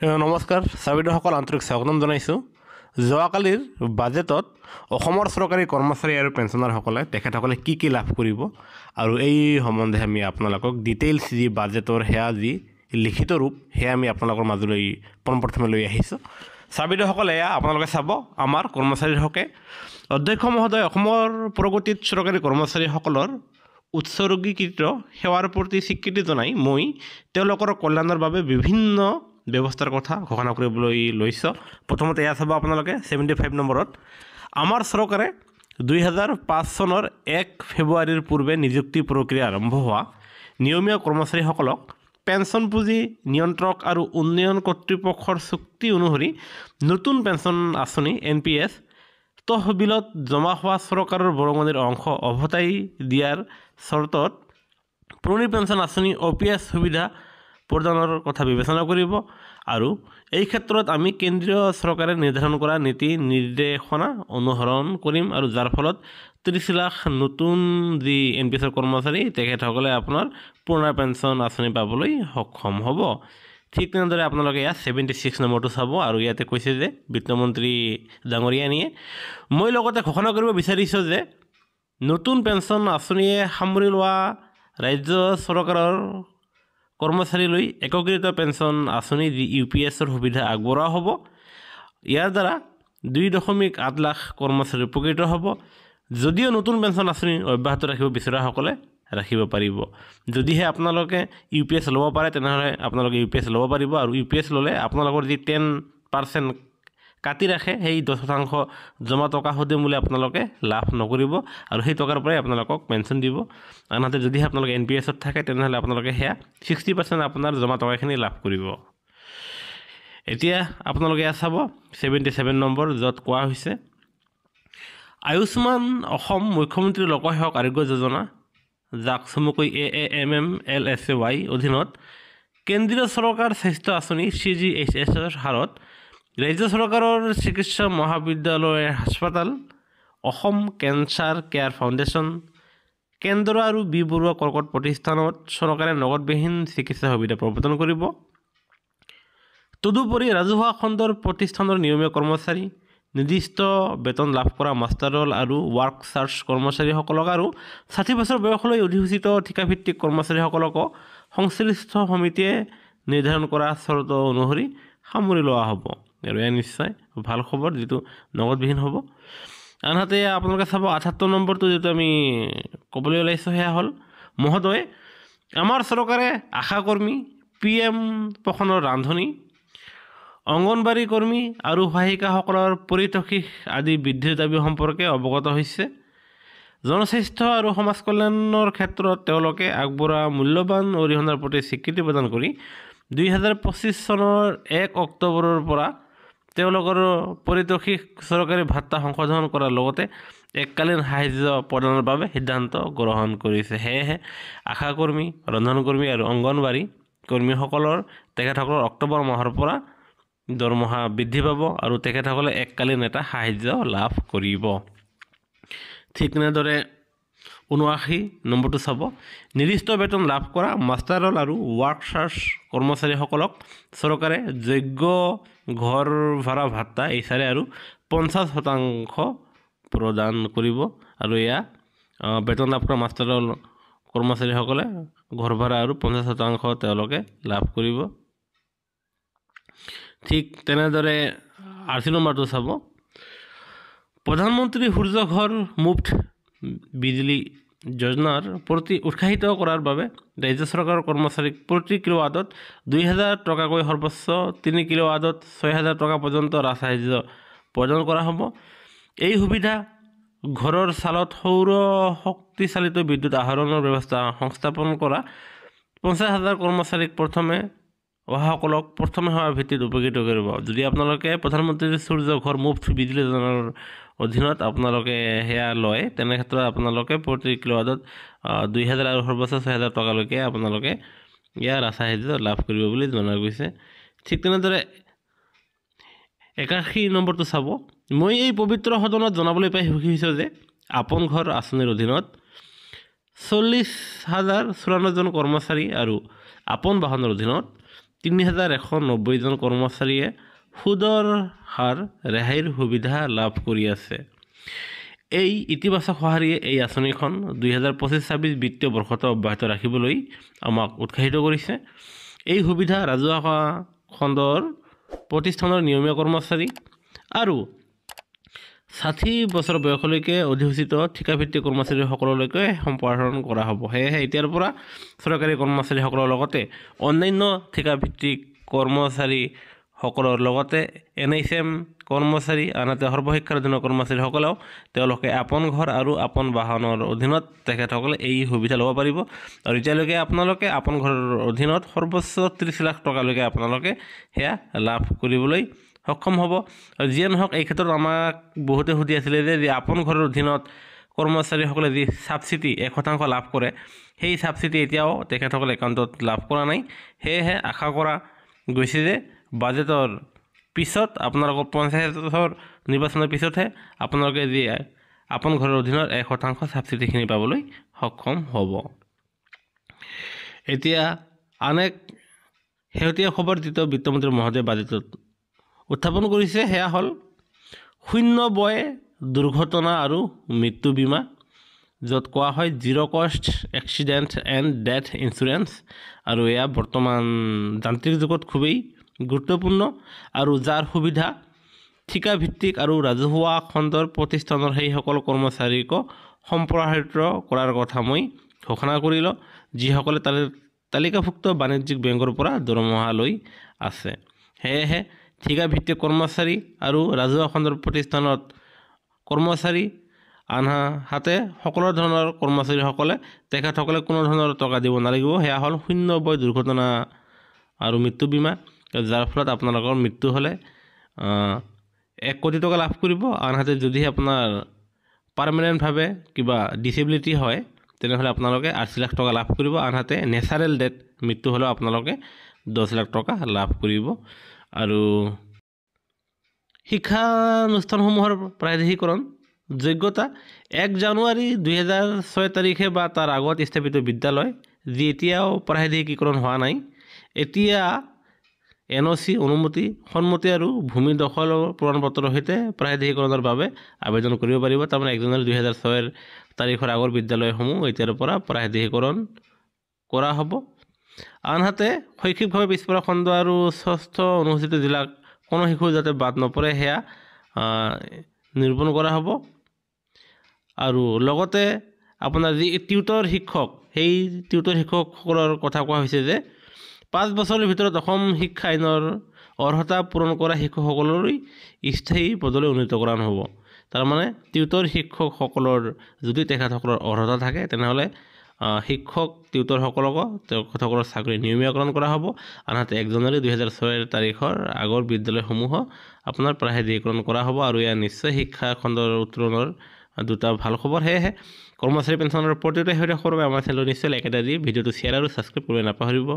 নমস্কাৰ চাবিদসকল আন্তৰিক স্বাগতম জনাইছোঁ। যোৱাকালিৰ বাজেটত অসমৰ চৰকাৰী কৰ্মচাৰী আৰু পেঞ্চনাৰসকলে তেখেতসকলে কি লাভ কৰিব আৰু এই সম্বন্ধে আমি আপোনালোকক ডিটেইলছ যি বাজেটৰ সেয়া যি লিখিত ৰূপ সেয়া আমি আপোনালোকৰ মাজলৈ পোনপ্ৰথমে লৈ আহিছোঁ। চাবিদসকলে এয়া আপোনালোকে চাব। আমাৰ কৰ্মচাৰীৰ হকে অধ্যক্ষ মহোদয় অসমৰ প্ৰগতিত চৰকাৰী কৰ্মচাৰীসকলৰ উৎসৰ্গীকৃত সেৱাৰ প্ৰতি স্বীকৃতি জনাই মই তেওঁলোকৰ কল্যাণৰ বাবে বিভিন্ন ব্যৱস্থাৰ কথা ঘোষণা কৰিবলৈ লৈছোঁ। প্ৰথমতে এয়া চাব আপোনালোকে 75 নম্বৰত আমাৰ চৰকাৰে 2005 চনৰ 1 ফেব্ৰুৱাৰীৰ পূৰ্বে নিযুক্তি প্ৰক্ৰিয়া আৰম্ভ হোৱা নিয়মীয়া কৰ্মচাৰীসকলক পেঞ্চন পুঁজি নিয়ন্ত্ৰক আৰু উন্নয়ন কৰ্তৃপক্ষৰ চুক্তি অনুসৰি নতুন পেঞ্চন আঁচনি NPS তহবিলত জমা হোৱা চৰকাৰৰ বৰঙণিৰ অংশ অভতাই দিয়াৰ চৰ্তত পুৰণি পেঞ্চন আঁচনি OPS সুবিধা প্ৰদানৰ কথা বিবেচনা কৰিব আৰু এই ক্ষেত্ৰত আমি কেন্দ্ৰীয় চৰকাৰে নিৰ্ধাৰণ কৰা নীতি নিৰ্দেশনা অনুসৰণ কৰিম আৰু যাৰ ফলত 30 লাখ নতুন যি NPSৰ কৰ্মচাৰী তেখেতসকলে আপোনাৰ পুৰণা পেঞ্চন আঁচনি পাবলৈ সক্ষম হ'ব। ঠিক তেনেদৰে আপোনালোকে ইয়াত 76 নম্বৰটো চাব আৰু ইয়াতে কৈছে যে বিত্তমন্ত্ৰী ডাঙৰীয়ানীয়ে মই লগতে ঘোষণা কৰিব বিচাৰিছোঁ যে নতুন পেঞ্চন আঁচনিয়ে সামৰি লোৱা ৰাজ্য চৰকাৰৰ কৰ্মচাৰীলৈ একত্ৰিত পেঞ্চন আঁচনি যি UPSৰ সুবিধা আগবঢ়োৱা হ'ব। ইয়াৰ দ্বাৰা 2.8 লাখ কৰ্মচাৰী উপকৃত হ'ব। যদিও নতুন পেঞ্চন আঁচনি অব্যাহত ৰাখিব বিচৰাসকলে ৰাখিব পাৰিব। যদিহে আপোনালোকে UPS ল'ব পাৰে তেনেহ'লে আপোনালোকে UPS ল'ব পাৰিব আৰু UPS ল'লে আপোনালোকৰ যি 10% কাটি ৰাখে সেই 10% জমা টকা সুদিম বুলি আপোনালোকে লাভ নকৰিব আৰু সেই টকাৰ পৰাই আপোনালোকক পেঞ্চন দিব। আনহাতে যদিহে আপোনালোকে NPSত থাকে তেনেহ'লে আপোনালোকে সেয়া 60% আপোনাৰ জমা টকাখিনি লাভ কৰিব। এতিয়া আপোনালোকে ইয়াত চাব 77 নম্বৰ য'ত কোৱা হৈছে আয়ুষ্মান অসম মুখ্যমন্ত্ৰী লোকসেৱক আৰোগ্য যোজনা যাক চমুকৈ AAMMLSY অধীনত কেন্দ্ৰীয় চৰকাৰ স্বাস্থ্য আঁচনি CGHSৰ হাৰত ৰাজ্য চৰকাৰৰ চিকিৎসা মহাবিদ্যালয় হাস্পাতাল অসম কেঞ্চাৰ কেয়াৰ ফাউণ্ডেশ্যন কেন্দ্ৰ আৰু বি বৰুৱা কৰ্কট প্ৰতিষ্ঠানত চৰকাৰে নগদবিহীন চিকিৎসা সুবিধা প্ৰৱৰ্তন কৰিব। তদুপৰি ৰাজহুৱা খণ্ডৰ প্ৰতিষ্ঠানৰ নিয়মীয়া কৰ্মচাৰী নিৰ্দিষ্ট বেতন লাভ কৰা মাষ্টাৰ ৰোল আৰু ৱাৰ্কচাৰ্ছ কৰ্মচাৰীসকলক আৰু 60 বছৰ বয়সলৈ অধিসূচিত ঠিকাভিত্তিক কৰ্মচাৰীসকলকো সংশ্লিষ্ট সমিতিয়ে নিৰ্ধাৰণ কৰা চৰ্ত অনুসৰি সামৰি লোৱা হ'ব আৰু এয়া নিশ্চয় ভাল খবৰ যিটো নগদবিহীন হ'ব। আনহাতে আপোনালোকে চাব 78 নম্বৰটো যিটো আমি ক'বলৈ ওলাইছোঁ সেয়া হ'ল মহোদয় আমাৰ চৰকাৰে আশাকৰ্মী PM পোষণৰ ৰান্ধনি অংগনবাড়ী কৰ্মী আৰু সহায়িকাসকলৰ পাৰিতোষিক আদি বৃদ্ধিৰ দাবী সম্পৰ্কে অৱগত হৈছে। জনস্বাস্থ্য আৰু সমাজ কল্যাণৰ ক্ষেত্ৰত তেওঁলোকে আগবঢ়োৱা মূল্যৱান অৰিহণাৰ প্ৰতি স্বীকৃতি প্ৰদান কৰি 2025 চনৰ 1 অক্টোবৰৰ পৰা তেওঁলোকৰ পাৰিতোষিক চৰকাৰী ভাত্তা সংশোধন কৰাৰ লগতে এককালীন সাহায্য প্ৰদানৰ বাবে সিদ্ধান্ত গ্ৰহণ কৰিছে। সেয়েহে আশাকৰ্মী ৰন্ধনকৰ্মী আৰু অংগনবাড়ী কৰ্মীসকলৰ তেখেতসকলৰ অক্টোবৰ মাহৰ পৰা দৰমহা বৃদ্ধি পাব আৰু তেখেতসকলে এককালীন এটা সাহায্য লাভ কৰিব। ঠিক তেনেদৰে 79 নম্বৰটো চাব নিৰ্দিষ্ট বেতন লাভ কৰা মাষ্টাৰ ৰোল আৰু ৱাৰ্কচাৰ্ছ কৰ্মচাৰীসকলক চৰকাৰে যোগ্য ঘৰ ভাড়া ভাত্তা এইচাৰে আৰু 50% প্ৰদান কৰিব আৰু এয়া বেতন লাভ কৰা মাষ্টাৰ ৰোল কৰ্মচাৰীসকলে ঘৰ ভাড়া আৰু 50% তেওঁলোকে লাভ কৰিব। ঠিক তেনেদৰে 80 নম্বৰটো চাব প্ৰধানমন্ত্ৰী সূৰ্য ঘৰ মুফ্ত বিজলী যোজনাৰ প্ৰতি উৎসাহিত কৰাৰ বাবে ৰাজ্য চৰকাৰৰ কৰ্মচাৰীক প্ৰতি কিলোৱাটত 2000 টকাকৈ সৰ্বোচ্চ 3 কিলোৱাটত 6000 টকা পৰ্যন্ত ৰাজসাহায্য প্ৰদান কৰা হ'ব। এই সুবিধা ঘৰৰ চালত সৌৰ শক্তি চালিত বিদ্যুৎ আহৰণৰ ব্যৱস্থা সংস্থাপন কৰা 50,000 কৰ্মচাৰীক প্ৰথমে অহাসকলক প্ৰথমে সেৱা ভিত্তিত উপকৃত কৰিব। যদি আপোনালোকে প্ৰধানমন্ত্ৰী সূৰ্য ঘৰ মুফ্ত বিজলী যোজনাৰ অধীনত আপোনালোকে সেয়া লয় তেনে ক্ষেত্ৰত আপোনালোকে প্ৰতি কিলোৱাটত 2000 আৰু সৰ্বোচ্চ 6000 টকালৈকে আপোনালোকে ইয়াৰ ৰাজসাহায্য লাভ কৰিব বুলি জনা গৈছে। ঠিক তেনেদৰে 81 নম্বৰটো চাব মই এই পবিত্ৰ সদনত জনাবলৈ পাই সুখী হৈছোঁ যে আপোন ঘৰ আঁচনিৰ অধীনত 40,094 জন কৰ্মচাৰী আৰু আপোন বাহনৰ অধীনত 3190 জন কৰ্মচাৰীয়ে সুদৰ হাৰ ৰেহাইৰ সুবিধা লাভ কৰি আছে। এই ইতিবাচক সঁহাৰিয়ে এই আঁচনিখন 2025-26 বিত্তীয় বৰ্ষতো অব্যাহত ৰাখিবলৈ আমাক উৎসাহিত কৰিছে। এই সুবিধা ৰাজহুৱা খণ্ডৰ প্ৰতিষ্ঠানৰ নিয়মীয়া কৰ্মচাৰী আৰু 60 বছৰ বয়সলৈকে অধিসূচিত ঠিকাভিত্তিক কৰ্মচাৰীসকললৈকে সম্প্ৰসাৰণ কৰা হ'ব। সেয়েহে এতিয়াৰ পৰা চৰকাৰী কৰ্মচাৰীসকলৰ লগতে অন্যান্য ঠিকাভিত্তিক কৰ্মচাৰীসকলৰ লগতে NHM কৰ্মচাৰী, আনহাতে সৰ্বশিক্ষাৰ অধীনৰ কৰ্মচাৰীসকলেও তেওঁলোকে আপন ঘৰ আৰু আপন বাহনৰ অধীনত তেখেতসকলে এই সুবিধা ল'ব পাৰিব। আৰু এতিয়ালৈকে আপোনালোকে আপন ঘৰৰ অধীনত সৰ্বোচ্চ 30 লাখ টকালৈকে আপোনালোকে সেয়া লাভ কৰিবলৈ সক্ষম হ'ব। আৰু যিয়ে নহওক, এই ক্ষেত্ৰত আমাক বহুতে সুধি আছিলে যে আপন ঘৰৰ অধীনত কৰ্মচাৰীসকলে যি ছাবচিডি 1% লাভ কৰে, সেই ছাবচিডি এতিয়াও তেখেতসকলে একাউণ্টত লাভ কৰা নাই। সেয়েহে আশা কৰা গৈছে যে বাজেটৰ পিছত আপোনালোকৰ পঞ্চায়তৰ নিৰ্বাচনৰ পিছতহে আপোনালোকে যি আপন ঘৰৰ অধীনত 1% ছাবচিডিখিনি পাবলৈ সক্ষম হ'ব। এতিয়া আন এক শেহতীয়া খবৰ যিটো বিত্তমন্ত্ৰী মহোদয়ে বাজেটত উত্থাপন কৰিছে সেয়া হ'ল শূন্য ব্যয় দুৰ্ঘটনা আৰু মৃত্যু বীমা, য'ত কোৱা হয় জিৰ' কষ্ট এক্সিডেণ্ট এণ্ড ডেথ ইঞ্চুৰেঞ্চ। আৰু এয়া বৰ্তমান যান্ত্ৰিক যুগত খুবেই গুৰুত্বপূৰ্ণ আৰু যাৰ সুবিধা ঠিকাভিত্তিক আৰু ৰাজহুৱা খণ্ডৰ প্ৰতিষ্ঠানৰ সেইসকল কৰ্মচাৰীক সম্প্ৰসাৰিত কৰাৰ কথা মই ঘোষণা কৰিলোঁ, যিসকলে তালিকাভুক্ত বাণিজ্যিক বেংকৰ পৰা দৰমহা লৈ আছে। সেয়েহে ঠিকাভিত্তিক কৰ্মচাৰী আৰু ৰাজহুৱা খণ্ডৰ প্ৰতিষ্ঠানত কৰ্মচাৰী, আনহাতে সকলো ধৰণৰ কৰ্মচাৰীসকলে তেখেতসকলে কোনো ধৰণৰ টকা দিব নালাগিব। সেয়া হ'ল শূন্য ব্যয় দুৰ্ঘটনা আৰু মৃত্যু বীমা, যাৰ ফলত আপোনালোকৰ মৃত্যু হ'লে 1 কোটি টকা লাভ কৰিব। আনহাতে যদি আপোনাৰ পাৰ্মানেণ্টভাৱে কিবা ডিচেবিলিটি হয় তেনেহ'লে আপোনালোকে 80 লাখ টকা লাভ কৰিব। আনহাতে নেচাৰেল ডেথ মৃত্যু হ'লেও আপোনালোকে 10 লাখ টকা লাভ কৰিব। আৰু শিক্ষানুষ্ঠানসমূহৰ প্ৰাদেশিকৰণ যোগ্যতা 1 জানুৱাৰী 2006 তাৰিখে বা তাৰ আগত স্থাপিত বিদ্যালয় যি এতিয়াও প্ৰাদেশিকীকৰণ হোৱা নাই, এতিয়া NOC অনুমতি, সন্মতি আৰু ভূমি দখল প্ৰমাণপত্ৰৰ সৈতে প্ৰাদেশিকৰণৰ বাবে আবেদন কৰিব পাৰিব। তাৰমানে 1 জানুৱাৰী 2006 তাৰিখৰ আগৰ বিদ্যালয়সমূহ এতিয়াৰ পৰা প্ৰাদেশিকৰণ কৰা হ'ব। আনহাতে শৈক্ষিকভাৱে পিছপৰা খণ্ড আৰু 6ষ্ঠ অনুসূচিত জিলাক কোনো শিশু যাতে বাদ নপৰে সেয়া নিৰূপণ কৰা হ'ব। আৰু লগতে আপোনাৰ যি টিউটৰ শিক্ষক, সেই টিউটৰ শিক্ষকসকলৰ কথা কোৱা হৈছে যে 5 বছৰৰ ভিতৰত অসম শিক্ষা আইনৰ অৰ্হতা পূৰণ কৰা শিক্ষকসকললৈ স্থায়ী পদলৈ উন্নীত কৰা হ'ব। তাৰমানে টিউটৰ শিক্ষকসকলৰ যদি তেখেতসকলৰ অৰ্হতা থাকে তেনেহ'লে শিক্ষক টিউটৰসকলকো তেখেতসকলৰ চাকৰি নিয়মীয়াকৰণ কৰা হ'ব। আনহাতে 1 জানুৱাৰী 2006 তাৰিখৰ আগৰ বিদ্যালয়সমূহ আপোনাৰ প্ৰাদেশিকৰণ কৰা হ'ব। আৰু এয়া নিশ্চয় শিক্ষা খণ্ডৰ উত্তৰণৰ দুটা ভাল খবৰ। সেয়েহে কৰ্মচাৰী পেঞ্চনৰ প্ৰতিটো শেহতীয়া খবৰ আমাৰ চেনেলত নিশ্চয় লাইক এটা দি ভিডিঅ'টো শ্বেয়াৰ আৰু ছাবস্ক্ৰাইব কৰিব নাপাহৰিব।